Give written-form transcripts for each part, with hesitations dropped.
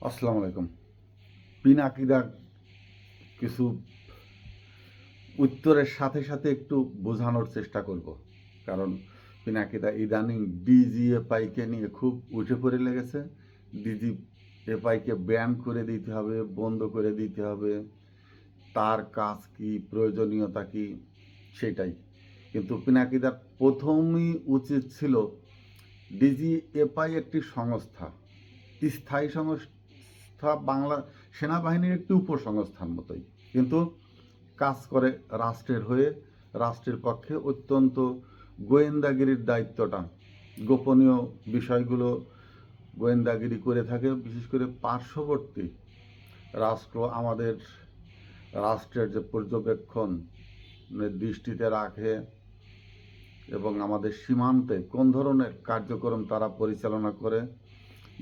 আসসালামু আলাইকুম। পিনাকিদা কিছু উত্তরের সাথে সাথে একটু বোঝানোর চেষ্টা করব, কারণ পিনাকিদা ইদানিং ডিজিএফআইকে নিয়ে খুব উঠে পড়ে লেগেছে। ডিজিএফআইকে ব্যান করে দিতে হবে, বন্ধ করে দিতে হবে, তার কাজ কি, প্রয়োজনীয়তা কি, সেটাই। কিন্তু পিনাকিদার প্রথমই উচিত ছিল, ডিজিএফআই একটি সংস্থা, স্থায়ী সংস্থা, বাংলা সেনাবাহিনীর একটি উপসংস্থার মতোই, কিন্তু কাজ করে রাষ্ট্রের হয়ে, রাষ্ট্রের পক্ষে। অত্যন্ত গোয়েন্দাগিরির দায়িত্বটা, গোপনীয় বিষয়গুলো গোয়েন্দাগিরি করে থাকে, বিশেষ করে পার্শ্ববর্তী রাষ্ট্র আমাদের রাষ্ট্রের যে পর্যবেক্ষণ দৃষ্টিতে রাখে এবং আমাদের সীমান্তে কোন ধরনের কার্যক্রম তারা পরিচালনা করে,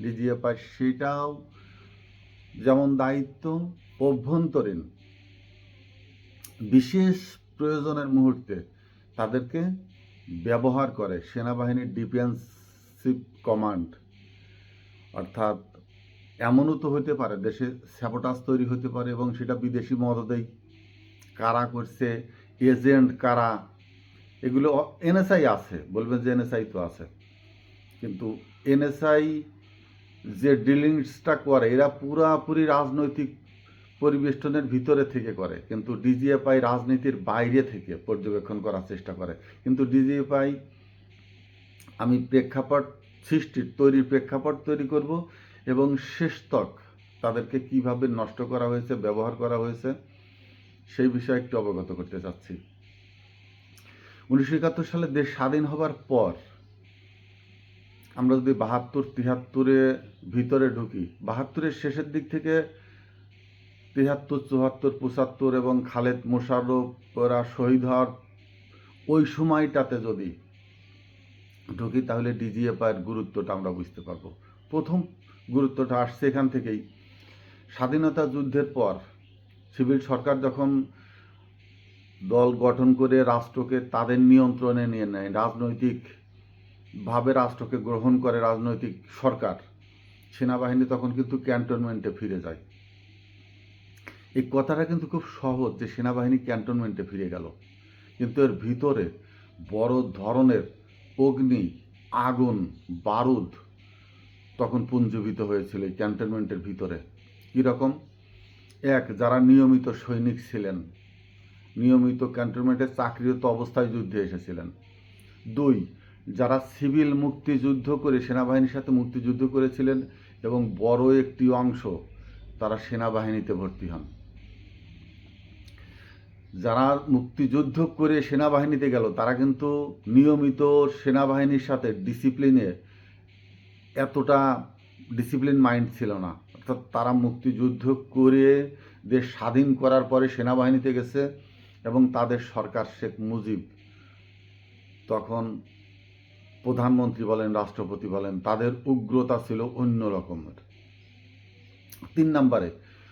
ডিজিএফআই সেটাও যেমন দায়িত্ব, অভ্যন্তরীণ বিশেষ প্রয়োজনের মুহূর্তে তাদেরকে ব্যবহার করে সেনাবাহিনীর ডিফেন্সিভ কমান্ড। অর্থাৎ এমনও তো হতে পারে দেশে স্যাবোটাজ তৈরি হতে পারে, এবং সেটা বিদেশি মদদেই। কারা করছে, এজেন্ট কারা, এগুলো এনএসআই আছে, বলবেন যে এনএসআই তো আছে, কিন্তু এনএসআই যে ডিলিংসটা করে এরা পুরাপুরি রাজনৈতিক পরিবেষ্টনের ভিতরে থেকে করে, কিন্তু ডিজিএফআই রাজনীতির বাইরে থেকে পর্যবেক্ষণ করার চেষ্টা করে। কিন্তু ডিজিএফআই, আমি প্রেক্ষাপট তৈরির প্রেক্ষাপট তৈরি করব, এবং শেষতক তাদেরকে কিভাবে নষ্ট করা হয়েছে, ব্যবহার করা হয়েছে, সেই বিষয়ে একটু অবগত করতে চাচ্ছি। 1971 সালে দেশ স্বাধীন হবার পর আমরা যদি 72-73-এ ভিতরে ঢুকি, 72-এর শেষের দিক থেকে 73-74-75 এবং খালেদ মোশাররফ ওরা শহীদ হওয়ার ওই সময়টাতে যদি ঢুকি, তাহলে ডিজিএফআইয়ের গুরুত্বটা আমরা বুঝতে পারবো। প্রথম গুরুত্বটা আসছে এখান থেকেই। স্বাধীনতা যুদ্ধের পর সিভিল সরকার যখন দল গঠন করে রাষ্ট্রকে তাদের নিয়ন্ত্রণে নিয়ে নেয়, রাজনৈতিকভাবে রাষ্ট্রকে গ্রহণ করে রাজনৈতিক সরকার, সেনাবাহিনী তখন কিন্তু ক্যান্টনমেন্টে ফিরে যায়। এই কথাটা কিন্তু খুব সহজ যে সেনাবাহিনী ক্যান্টনমেন্টে ফিরে গেল, কিন্তু এর ভিতরে বড় ধরনের অগ্নি, আগুন, বারুদ তখন পুঞ্জীভূত হয়েছিল এই ক্যান্টনমেন্টের ভিতরে। কীরকম? এক, যারা নিয়মিত সৈনিক ছিলেন, নিয়মিত ক্যান্টনমেন্টে চাকরিরত অবস্থায় যুদ্ধে এসেছিলেন। দুই, যারা সিভিল মুক্তিযুদ্ধ করে সেনাবাহিনীর সাথে মুক্তিযুদ্ধ করেছিলেন এবং বড় একটি অংশ তারা সেনাবাহিনীতে ভর্তি হন। যারা মুক্তিযুদ্ধ করে সেনাবাহিনীতে গেল তারা কিন্তু নিয়মিত সেনাবাহিনীর সাথে এতটা ডিসিপ্লিন মাইন্ড ছিল না। অর্থাৎ তারা মুক্তিযুদ্ধ করে দেশ স্বাধীন করার পরে সেনাবাহিনীতে গেছে, এবং তাদের সরকার শেখ মুজিব তখন প্রধানমন্ত্রী বলেন, রাষ্ট্রপতি বলেন, তাদের উগ্রতা ছিল অন্য রকমের। 3 নম্বরে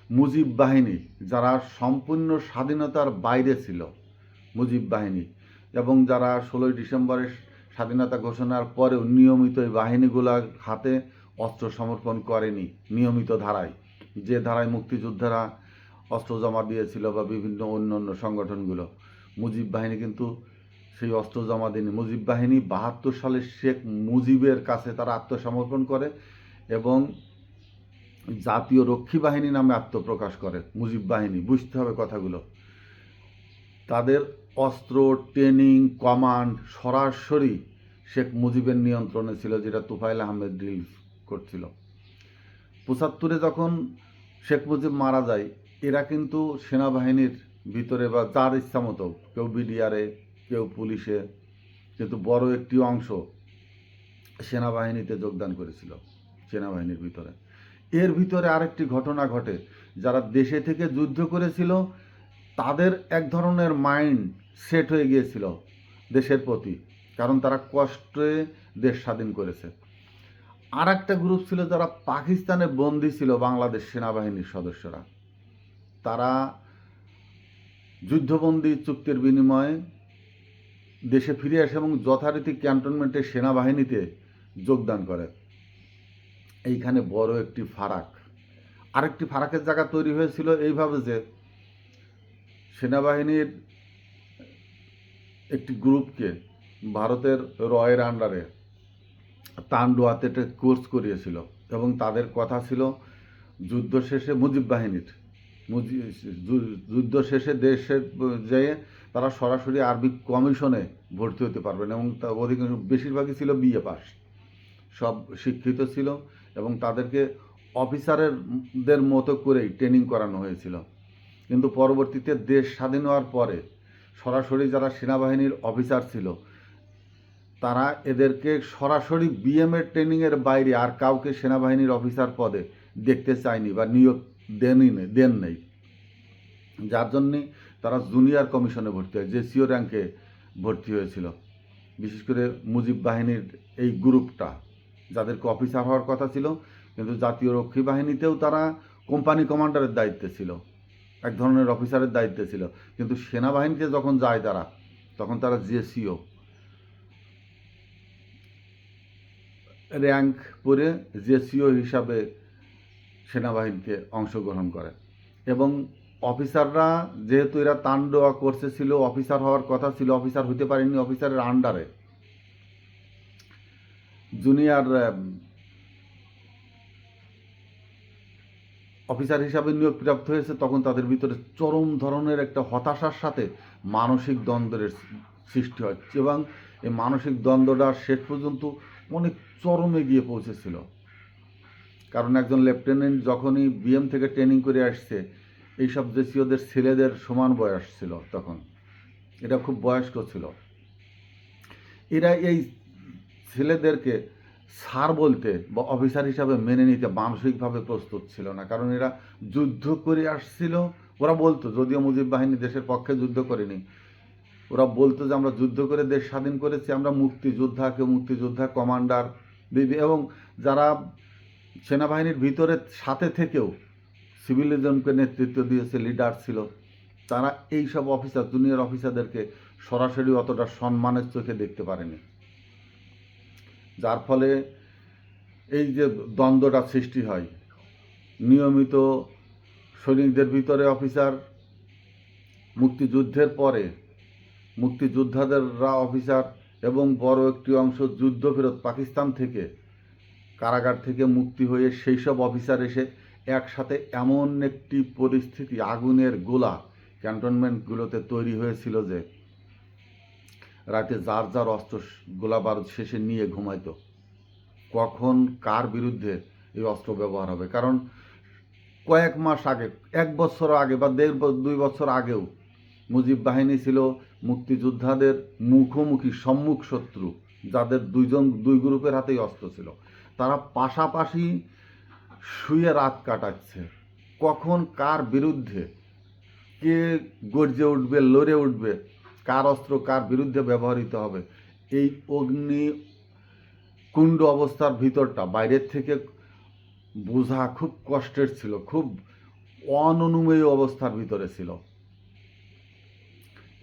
মুজিব বাহিনী, যারা সম্পূর্ণ স্বাধীনতার বাইরে ছিল, মুজিব বাহিনী, এবং যারা 16ই ডিসেম্বরের স্বাধীনতা ঘোষণার পরেও নিয়মিত এই বাহিনীগুলোর হাতে অস্ত্র সমর্পণ করেনি নিয়মিত ধারায়, যে ধারায় মুক্তিযোদ্ধারা অস্ত্র জমা দিয়েছিল বা বিভিন্ন অন্য অন্য সংগঠনগুলো, মুজিব বাহিনী কিন্তু সেই অস্ত্র জমা দেয়নি। মুজিব বাহিনী 72 সালে শেখ মুজিবের কাছে তারা আত্মসমর্পণ করে এবং জাতীয় রক্ষী বাহিনী নামে আত্মপ্রকাশ করে। মুজিব বাহিনী, বুঝতে হবে কথাগুলো, তাদের অস্ত্র, ট্রেনিং, কমান্ড সরাসরি শেখ মুজিবের নিয়ন্ত্রণে ছিল, যেটা তুফাইল আহমেদ ড্রিল করছিল। 75-এ যখন শেখ মুজিব মারা যায়, এরা কিন্তু সেনাবাহিনীর ভিতরে বা যার ইচ্ছা মতো, কেউ বিডিআরে, কেউ পুলিশে, কিন্তু বড় একটি অংশ সেনাবাহিনীতে যোগদান করেছিল, সেনাবাহিনীর ভিতরে। এর ভিতরে আরেকটি ঘটনা ঘটে, যারা দেশে থেকে যুদ্ধ করেছিল তাদের এক ধরনের মাইন্ড সেট হয়ে গিয়েছিল দেশের প্রতি, কারণ তারা কষ্টে দেশ স্বাধীন করেছে। আর একটা গ্রুপ ছিল যারা পাকিস্তানে বন্দী ছিল, বাংলাদেশ সেনাবাহিনীর সদস্যরা, তারা যুদ্ধবন্দী চুক্তির বিনিময়ে দেশে ফিরে আসে এবং যথারীতি ক্যান্টনমেন্টের সেনাবাহিনীতে যোগদান করে। এইখানে বড় একটি ফারাক। আরেকটি ফারাকের জায়গা তৈরি হয়েছিল এইভাবে যে সেনাবাহিনীর একটি গ্রুপকে ভারতের রয়ের আন্ডারে তান্ডুয়াতে একটা কোর্স করিয়েছিল এবং তাদের কথা ছিল যুদ্ধ শেষে মুজিব বাহিনীর যুদ্ধ শেষে দেশে যেয়ে তারা সরাসরি আরবি কমিশনে ভর্তি হতে পারবেন এবং অধিকাংশ বেশিরভাগই ছিল বিএ পাস, সব শিক্ষিত ছিল এবং তাদেরকে অফিসারদের মতো করেই ট্রেনিং করানো হয়েছিল। কিন্তু পরবর্তীতে দেশ স্বাধীন হওয়ার পরে সরাসরি যারা সেনাবাহিনীর অফিসার ছিল তারা এদেরকে সরাসরি বিএমএ ট্রেনিংয়ের বাইরে আর কাউকে সেনাবাহিনীর অফিসার পদে দেখতে চায়নি বা নিয়োগ দেন নেই, যার জন্যে তারা জুনিয়র কমিশনে ভর্তি হয়, জেসিও র্যাঙ্কে ভর্তি হয়েছিল। বিশেষ করে মুজিব বাহিনীর এই গ্রুপটা যাদেরকে অফিসার হওয়ার কথা ছিল, কিন্তু জাতীয় রক্ষী বাহিনীতেও তারা কোম্পানি কমান্ডারের দায়িত্বে ছিল, এক ধরনের অফিসারের দায়িত্বে ছিল। কিন্তু সেনাবাহিনীতে যখন যায় তারা, তখন তারা জেসিও র্যাঙ্ক পরে জেসিও হিসাবে সেনাবাহিনীতে অংশগ্রহণ করে। এবং অফিসাররা যেহেতু এরা তান্ডোয়া কোর্সে ছিল, অফিসার হওয়ার কথা ছিল, অফিসার হতে পারেনি, অফিসারের আন্ডারে জুনিয়র অফিসার হিসাবে নিয়োগপ্রাপ্ত হয়েছে, তখন তাদের ভিতরে চরম ধরনের একটা হতাশার সাথে মানসিক দ্বন্দ্বের সৃষ্টি হয় এবং এই মানসিক দ্বন্দ্বটা শেষ পর্যন্ত অনেক চরমে গিয়ে পৌঁছেছিল। কারণ একজন লেফটেন্যান্ট যখনই বিএম থেকে ট্রেনিং করে আসছে, এইসব জেসিওদের ছেলেদের সমান বয়স ছিল তখন, এটা খুব বয়স্ক ছিল। এরা এই ছেলেদেরকে স্যার বলতে বা অফিসার হিসাবে মেনে নিতে মানসিকভাবে প্রস্তুত ছিল না, কারণ এরা যুদ্ধ করে আসছিল। ওরা বলতো, যদিও মুজিব বাহিনী দেশের পক্ষে যুদ্ধ করেনি, ওরা বলতো যে আমরা যুদ্ধ করে দেশ স্বাধীন করেছি, আমরা মুক্তিযোদ্ধা কমান্ডার এবং যারা সেনাবাহিনীর ভিতরে সাথে থেকেও সিভিলিজমকে নেতৃত্ব দিয়েছে, লিডার ছিল, তারা এই সব অফিসার, জুনিয়র অফিসারদেরকে সরাসরি অতটা সম্মানের চোখে দেখতে পারেনি, যার ফলে এই যে দ্বন্দ্বটা সৃষ্টি হয়। নিয়মিত সৈনিকদের ভিতরে অফিসার, মুক্তিযুদ্ধের পরে মুক্তিযোদ্ধাদেররা অফিসার এবং বড় একটি অংশ যুদ্ধফেরত পাকিস্তান থেকে কারাগার থেকে মুক্তি হয়ে সেই সব অফিসার এসে একসাথে এমন একটি পরিস্থিতি, আগুনের গোলা ক্যান্টনমেন্টগুলোতে তৈরি হয়েছিল যে রাতে যার যার অস্ত্র গোলা বারুদ শেষে নিয়ে ঘুমাইতো, কখন কার বিরুদ্ধে এই অস্ত্র ব্যবহার হবে। কারণ কয়েক মাস আগে, 1 বছর আগে বা 2 বছর আগেও মুজিব বাহিনী ছিল মুক্তিযোদ্ধাদের মুখোমুখি সম্মুখ শত্রু, যাদের দুই গ্রুপের হাতেই অস্ত্র ছিল। তারা পাশাপাশি শুয়ে রাত কাটাচ্ছে, কখন কার বিরুদ্ধে কে গর্জে উঠবে, লড়ে উঠবে, কার অস্ত্র কার বিরুদ্ধে ব্যবহৃত হবে, এই অগ্নি কুণ্ড অবস্থার ভিতরটা বাইরের থেকে বোঝা খুব কষ্টের ছিল, খুব অননুমেয় অবস্থার ভিতরে ছিল।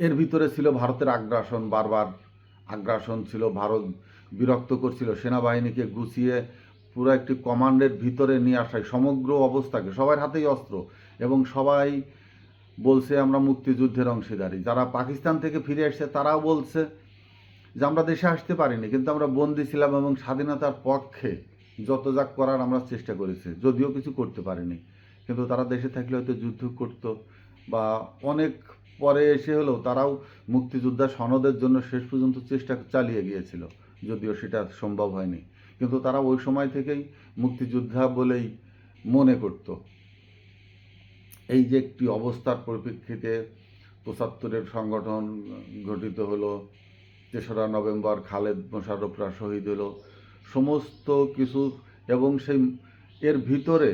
এর ভিতরে ছিল ভারতের আগ্রাসন, বারবার আগ্রাসন ছিল, ভারত বিরক্ত করছিল সেনাবাহিনীকে গুছিয়ে পুরো একটি কমান্ডের ভিতরে নিয়ে আসায়, সমগ্র অবস্থাকে, সবার হাতেই অস্ত্র এবং সবাই বলছে আমরা মুক্তিযুদ্ধের অংশীদারি। যারা পাকিস্তান থেকে ফিরে এসছে তারাও বলছে যে আমরা দেশে আসতে পারিনি, কিন্তু আমরা বন্দী ছিলাম এবং স্বাধীনতার পক্ষে যত যা করার আমরা চেষ্টা করেছি, যদিও কিছু করতে পারিনি। কিন্তু তারা দেশে থাকলে হয়তো যুদ্ধ করত বা অনেক পরে এসে হলেও তারাও মুক্তিযোদ্ধা সনদের জন্য শেষ পর্যন্ত চেষ্টা চালিয়ে গিয়েছিল, যদিও সেটা সম্ভব হয়নি। কিন্তু তারা ওই সময় থেকেই মুক্তিযোদ্ধা বলেই মনে করত। এই যে একটি অবস্থার পরিপ্রেক্ষিতে ৭৫-এর সংগঠন গঠিত হলো, ৩রা নভেম্বর খালেদ মোশাররফরা শহীদ হলো, সমস্ত কিছু। এবং সেই এর ভিতরে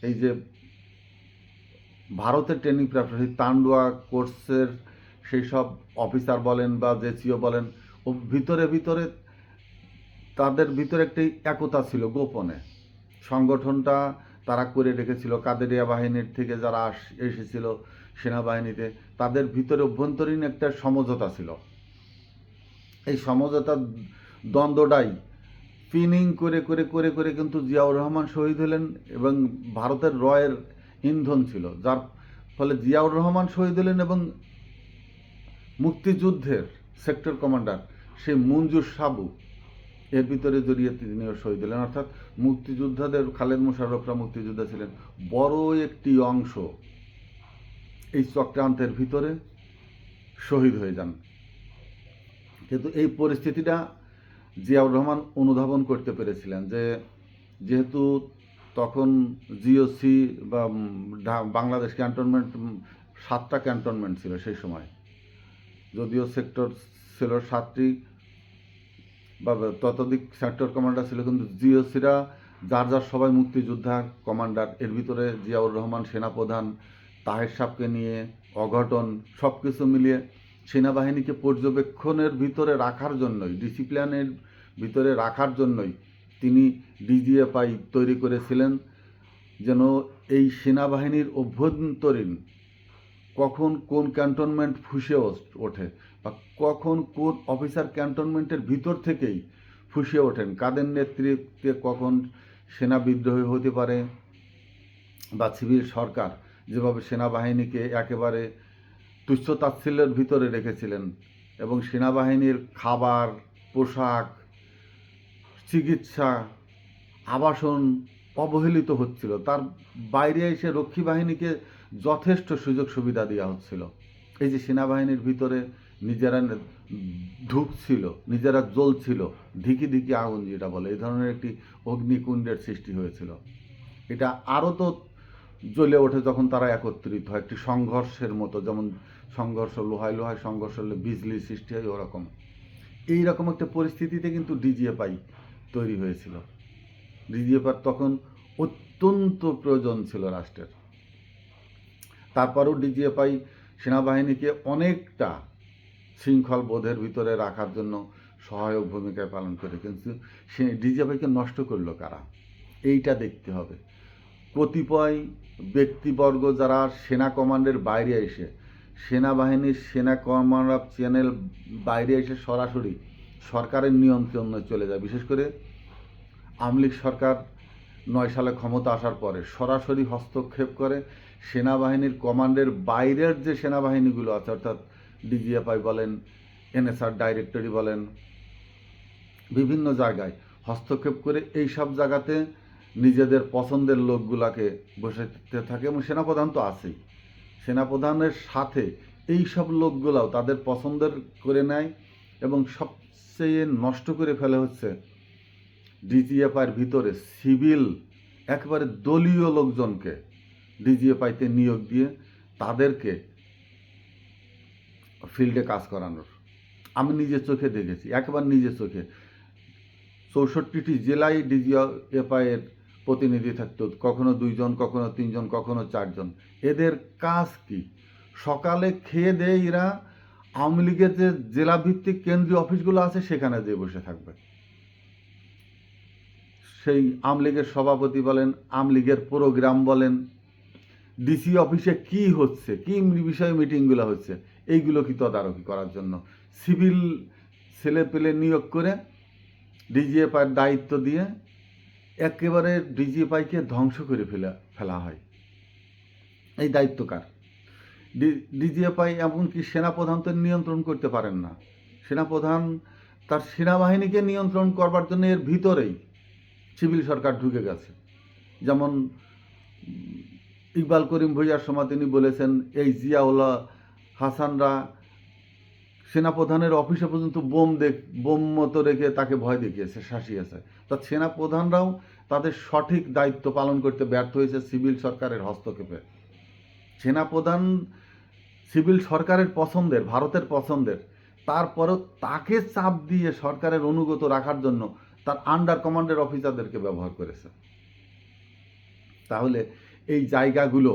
এই যে ভারতের ট্রেনিং প্রাপ্ত সেই তান্ডুয়া কোর্সের সেই সব অফিসার বলেন বা জেসিও বলেন, ও ভিতরে তাদের ভিতরে একটি একতা ছিল, গোপনে সংগঠনটা তারা করে রেখেছিল। কাদেরিয়া বাহিনীর থেকে যারা এসেছিল সেনাবাহিনীতে, তাদের ভিতরে অভ্যন্তরীণ একটা সমঝোতা ছিল। এই সমঝোতার দ্বন্দ্বটাই স্পিনিং করে করে করে করে কিন্তু জিয়াউর রহমান শহীদ হলেন, এবং ভারতের রয়ের ইন্ধন ছিল, যার ফলে জিয়াউর রহমান শহীদ হলেন এবং মুক্তিযুদ্ধের সেক্টর কমান্ডার সেই মঞ্জুর সাবু এর ভিতরে জড়িয়ে তিনিও শহীদ হলেন। অর্থাৎ মুক্তিযোদ্ধাদের, খালেদ মোশাররফরা মুক্তিযোদ্ধা ছিলেন, বড় একটি অংশ এই চক্রান্তের ভিতরে শহীদ হয়ে যান। কিন্তু এই পরিস্থিতিটা জিয়াউর রহমান অনুধাবন করতে পেরেছিলেন যে যেহেতু তখন জিওসি বা বাংলাদেশ ক্যান্টনমেন্ট, 7টা ক্যান্টনমেন্ট ছিল সেই সময়, যদিও সেক্টর ছিল 7টি বা ততোধিক সেক্টর কমান্ডার ছিল, কিন্তু জিওসিরা যার যার সবাই মুক্তিযোদ্ধা কমান্ডার। এর ভিতরে জিয়াউর রহমান সেনাপ্রধান, তাহের সাহেবকে নিয়ে অঘটন, সব কিছু মিলিয়ে সেনাবাহিনীকে পর্যবেক্ষণের ভিতরে রাখার জন্যই, ডিসিপ্লিনের ভিতরে রাখার জন্যই তিনি ডিজিএফআই তৈরি করেছিলেন, যেন এই সেনাবাহিনীর অভ্যন্তরীণ কখন কোন ক্যান্টনমেন্ট ফুঁসে ওঠে বা কখন কোন অফিসার ক্যান্টনমেন্টের ভিতর থেকেই ফুঁসে ওঠেন, কাদের নেতৃত্বে কখন সেনা বিদ্রোহী হতে পারে, বা সিভিল সরকার যেভাবে সেনাবাহিনীকে একেবারে তুচ্ছ তাচ্ছিল্যের ভিতরে রেখেছিলেন এবং সেনাবাহিনীর খাবার, পোশাক, চিকিৎসা, আবাসন অবহেলিত হচ্ছিল, তার বাইরে এসে রক্ষী বাহিনীকে যথেষ্ট সুযোগ সুবিধা দেওয়া হচ্ছিল। এই যে সেনাবাহিনীর ভিতরে নিজেরা ঢুকছিল, নিজেরা জ্বলছিল, ধিকি ধিকি আগুন যেটা বলে, এই ধরনের একটি অগ্নিকুণ্ডের সৃষ্টি হয়েছিল। এটা আরও তো জ্বলে ওঠে যখন তারা একত্রিত হয়, একটি সংঘর্ষের মতো, যেমন সংঘর্ষ লোহায় লোহায় সংঘর্ষ হলে বিজলি সৃষ্টি হয়, ওরকম এইরকম একটা পরিস্থিতিতে কিন্তু ডিজিএফআই তৈরি হয়েছিল। ডিজিএফআই তখন অত্যন্ত প্রয়োজন ছিল রাষ্ট্রের। তারপরেও ডিজিএফআই সেনাবাহিনীকে অনেকটা শৃঙ্খল বোধের ভিতরে রাখার জন্য সহায়ক ভূমিকা পালন করে, কিন্তু সে ডিজিএফআইকে নষ্ট করলো কারা, এইটা দেখতে হবে। কতিপয় ব্যক্তিবর্গ যারা সেনা কমান্ডের বাইরে এসে, সেনাবাহিনীর সেনা কমান্ড অফ চ্যানেল বাইরে এসে সরাসরি সরকারের নিয়ন্ত্রণে চলে যায়। বিশেষ করে আওয়ামী লীগ সরকার 9 সালে ক্ষমতা আসার পরে সরাসরি হস্তক্ষেপ করে সেনাবাহিনীর কমান্ডের বাইরের যে সেনাবাহিনীগুলো আছে, অর্থাৎ ডিজিএফআই বলেন, এনএসআর ডাইরেক্টরি বলেন, বিভিন্ন জায়গায় হস্তক্ষেপ করে এই সব জায়গাতে নিজেদের পছন্দের লোকগুলাকে বসাতে থাকে, এবং সেনাপ্রধান তো আছেই, সেনাপ্রধানের সাথে এই সব লোকগুলাও তাদের পছন্দের করে নেয়, এবং সবচেয়ে নষ্ট করে ফেলে হচ্ছে ডিজিএফআইয়ের ভিতরে সিভিল একেবারে দলীয় লোকজনকে ডিজিএফআইতে নিয়োগ দিয়ে তাদেরকে ফিল্ডে কাজ করানোর। আমি নিজের চোখে দেখেছি, একেবারে নিজের চোখে। 64টি জেলায় ডিজিএফআইয়ের প্রতিনিধি থাকতো, কখনো 2 জন, কখনো 3 জন, কখনো 4 জন। এদের কাজ কি? সকালে খেয়ে দেয় এরা আওয়ামী লীগের যে জেলাভিত্তিক কেন্দ্রীয় অফিসগুলো আছে সেখানে যেয়ে বসে থাকবে। সেই আওয়ামী লীগের সভাপতি বলেন, আওয়ামী লীগের প্রোগ্রাম বলেন, ডিসি অফিসে কি হচ্ছে, কি বিষয়ে মিটিংগুলো হচ্ছে, এইগুলো কি তদারকি করার জন্য সিভিল ছেলে পেলে নিয়োগ করে ডিজিএফআইয়ের দায়িত্ব দিয়ে একেবারে ডিজিএফআইকে ধ্বংস করে ফেলা হয়। এই দায়িত্ব কার? ডিজিএফআই এমনকি সেনাপ্রধান তো নিয়ন্ত্রণ করতে পারেন না। সেনাপ্রধান তার সেনাবাহিনীকে নিয়ন্ত্রণ করবার জন্য এর ভিতরেই সিভিল সরকার ঢুকে গেছে। যেমন ইকবাল করিম ভূঁইয়ার সময় তিনি বলেছেন, এই জিয়াউল হাসানরা সেনাপ্রধানের অফিসে পর্যন্ত বোম মতো রেখে তাকে ভয় দেখিয়েছে, শাসিয়েছে। তা সেনাপ্রধানরাও তাদের সঠিক দায়িত্ব পালন করতে ব্যর্থ হয়েছে সিভিল সরকারের হস্তক্ষেপে। সেনাপ্রধান সিভিল সরকারের পছন্দের, ভারতের পছন্দের, তারপরেও তাকে চাপ দিয়ে সরকারের অনুগত রাখার জন্য তার আন্ডার কমান্ডের অফিসারদেরকে ব্যবহার করেছে। তাহলে এই জায়গাগুলো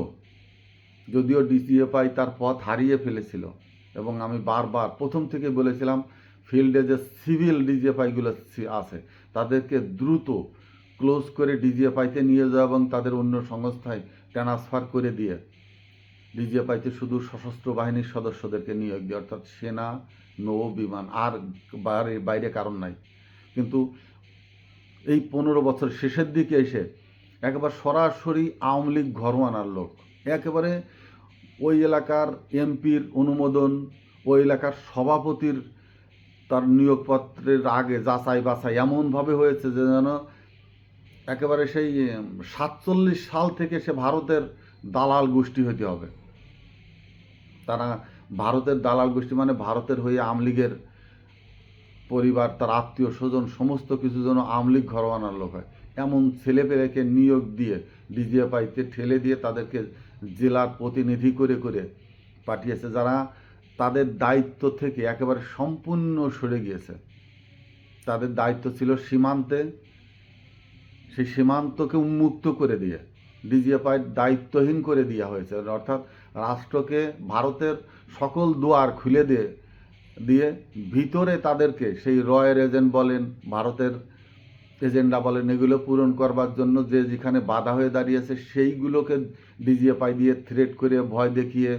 যদিও ডিজিএফআই তার পথ হারিয়ে ফেলেছিল, এবং আমি বারবার প্রথম থেকে বলেছিলাম ফিল্ডে যে সিভিল ডিজিএফআইগুলো আছে তাদেরকে দ্রুত ক্লোজ করে ডিজিএফআইতে নিয়ে যাওয়া এবং তাদের অন্য সংস্থায় ট্রান্সফার করে দিয়ে ডিজিএফআইতে শুধু সশস্ত্র বাহিনীর সদস্যদেরকে নিয়োগ দিয়ে, অর্থাৎ সেনা, নৌ, বিমান, আর বাইরে কারণ নাই। কিন্তু এই 15 বছর শেষের দিকে এসে একেবারে সরাসরি আওয়ামী লীগ ঘরোয়ানার লোক, একেবারে ওই এলাকার এমপির অনুমোদন, ওই এলাকার সভাপতির তার নিয়োগপত্রের আগে যাচাই বাছাই এমনভাবে হয়েছে যে যেন একেবারে সেই 47 সাল থেকে সে ভারতের দালাল গোষ্ঠী হতে হবে। তারা ভারতের দালাল গোষ্ঠী মানে ভারতের হয়ে আওয়ামী লীগের পরিবার, তার আত্মীয় স্বজন সমস্ত কিছু যেন আওয়ামী লীগ ঘরোয়ানার লোক হয়, এমন ছেলেপেলেকে নিয়োগ দিয়ে ডিজিএফআইতে ঠেলে দিয়ে তাদেরকে জেলার প্রতিনিধি করে করে পাঠিয়েছে, যারা তাদের দায়িত্ব থেকে একেবারে সম্পূর্ণ সরে গিয়েছে। তাদের দায়িত্ব ছিল সীমান্তে, সেই সীমান্তকে উন্মুক্ত করে দিয়ে ডিজিএফআই দায়িত্বহীন করে দেওয়া হয়েছে, অর্থাৎ রাষ্ট্রকে ভারতের সকল দুয়ার খুলে দিয়ে ভিতরে তাদেরকে সেই রয়ের এজেন্ট বলেন, ভারতের এজেন্ডা বলেন, এগুলো পূরণ করবার জন্য যে যেখানে বাধা হয়ে দাঁড়িয়েছে সেইগুলোকে ডিজিএফআই দিয়ে থ্রেট করে ভয় দেখিয়ে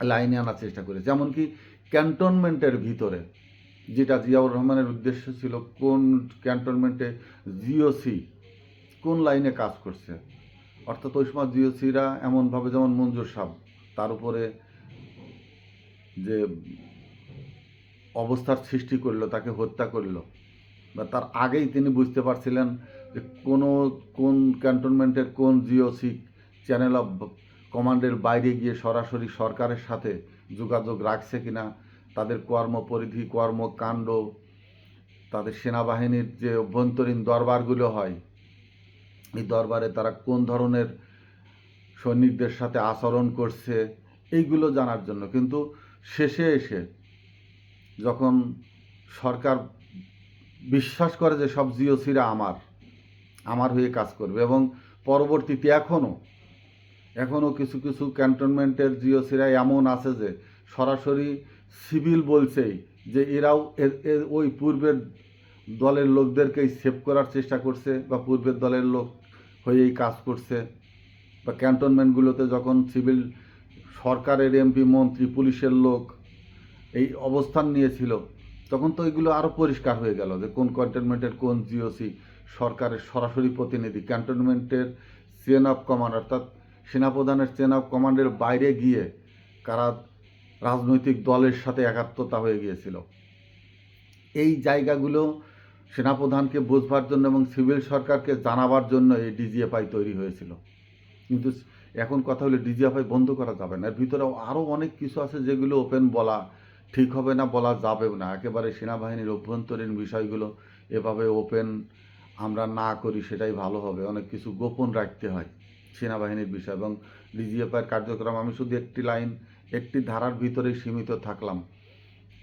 লাইনে আনার চেষ্টা করেছে। এমনকি ক্যান্টনমেন্টের ভিতরে, যেটা জিয়াউর রহমানের উদ্দেশ্য ছিল, কোন ক্যান্টনমেন্টে জিওসি কোন লাইনে কাজ করছে, অর্থাৎ ওই সময় জিওসিরা এমনভাবে, যেমন মঞ্জুর সাহেব তার উপরে যে অবস্থার সৃষ্টি করলো, তাকে হত্যা করলো, বা তার আগেই তিনি বুঝতে পারছিলেন যে কোন ক্যান্টনমেন্টের কোন জিওসি চ্যানেল অফ কমান্ডের বাইরে গিয়ে সরাসরি সরকারের সাথে যোগাযোগ রাখছে কিনা, তাদের কর্মপরিধি, কর্মকাণ্ড, তাদের সেনাবাহিনীর যে অভ্যন্তরীণ দরবারগুলো হয়, এই দরবারে তারা কোন ধরনের সৈনিকদের সাথে আচরণ করছে, এইগুলো জানার জন্য। কিন্তু শেষে এসে যখন সরকার বিশ্বাস করে যে সব জিওসিরা আমার হয়ে কাজ করবে, এবং পরবর্তীতে এখনও কিছু কিছু ক্যান্টনমেন্টের জিওসিরা এমন আছে যে সরাসরি সিভিল বলছেই যে এরাও ওই পূর্বের দলের লোকদেরকেই সেভ করার চেষ্টা করছে, বা পূর্বের দলের লোক হয়েই কাজ করছে। বা ক্যান্টনমেন্টগুলোতে যখন সিভিল সরকারের এমপি, মন্ত্রী, পুলিশের লোক এই অবস্থান নিয়েছিল, তখন তো এগুলো আরও পরিষ্কার হয়ে গেল যে কোন ক্যান্টনমেন্টের কোন জিওসি সরকারের সরাসরি প্রতিনিধি। ক্যান্টনমেন্টের চেন অফ কমান্ড, অর্থাৎ সেনাপ্রধানের চেন অফ কমান্ডের বাইরে গিয়ে কারা রাজনৈতিক দলের সাথে একাত্মতা হয়ে গিয়েছিল। এই জায়গাগুলো সেনাপ্রধানকে বোঝবার জন্য এবং সিভিল সরকারকে জানাবার জন্য এই ডিজিএফআই তৈরি হয়েছিল। কিন্তু এখন কথা হলো ডিজিএফআই বন্ধ করা যাবে না, এর ভিতরে আরও অনেক কিছু আছে যেগুলো ওপেন বলা ঠিক হবে না, বলা যাবেও না। একেবারে সেনাবাহিনীর অভ্যন্তরীণ বিষয়গুলো এভাবে ওপেন আমরা না করি, সেটাই ভালো হবে। অনেক কিছু গোপন রাখতে হয় সেনাবাহিনীর বিষয় এবং ডিজিএফআইয়ের কার্যক্রম। আমি শুধু একটি ধারার ভিতরেই সীমিত থাকলাম।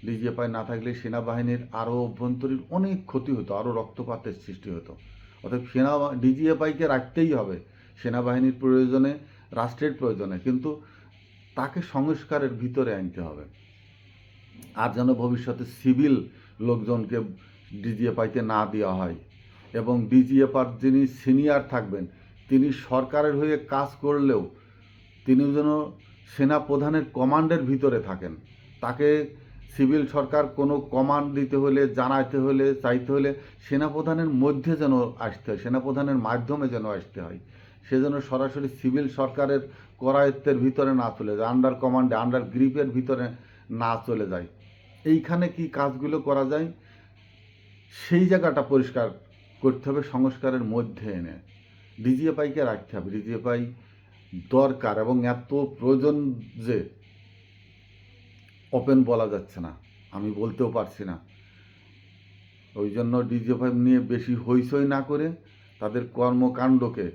ডিজিএফআই না থাকলে সেনাবাহিনীর আরও অভ্যন্তরীণ অনেক ক্ষতি হতো, আরও রক্তপাতের সৃষ্টি হতো। অর্থাৎ ডিজিএফআইকে রাখতেই হবে সেনাবাহিনীর প্রয়োজনে, রাষ্ট্রের প্রয়োজনে, কিন্তু তাকে সংস্কারের ভিতরে আনতে হবে। আর যেন ভবিষ্যতে সিভিল লোকজনকে ডিজিএফআইতে না দেওয়া হয়, এবং ডিজিএফআর যিনি সিনিয়র থাকবেন তিনি সরকারের হয়ে কাজ করলেও তিনি যেন সেনাপ্রধানের কমান্ডের ভিতরে থাকেন। তাকে সিভিল সরকার কোনো কমান্ড দিতে হলে, জানাইতে হলে, চাইতে হলে সেনাপ্রধানের মধ্যে যেন আসতে হয়, সেনাপ্রধানের মাধ্যমে যেন আসতে হয়। সে যেন সরাসরি সিভিল সরকারের করায়ত্তের ভিতরে না চলে যায়, আন্ডার কমান্ডে, আন্ডার গ্রিপের ভিতরে না চলে যায়। এইখানে কি কাজগুলো করা যায় সেই জায়গাটা পরিষ্কার করতে হবে, সংস্কারের মধ্যে এনে ডিজিএফআইকে রাখতে হবে। ডিজিএফআই দরকার এবং এত প্রয়োজন যে ওপেন বলা যাচ্ছে না, আমি বলতেও পারছি না। ওই জন্য ডিজিএফআই নিয়ে বেশি হইচই না করে তাদের কর্মকাণ্ডকে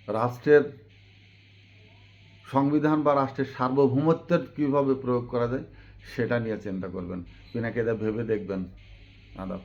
রাষ্ট্রের সংবিধান বা রাষ্ট্রের সার্বভৌমত্বের কীভাবে প্রয়োগ করা যায় সেটা নিয়ে চিন্তা করবেন। পিনাকিদা ভেবে দেখবেন। আদাব।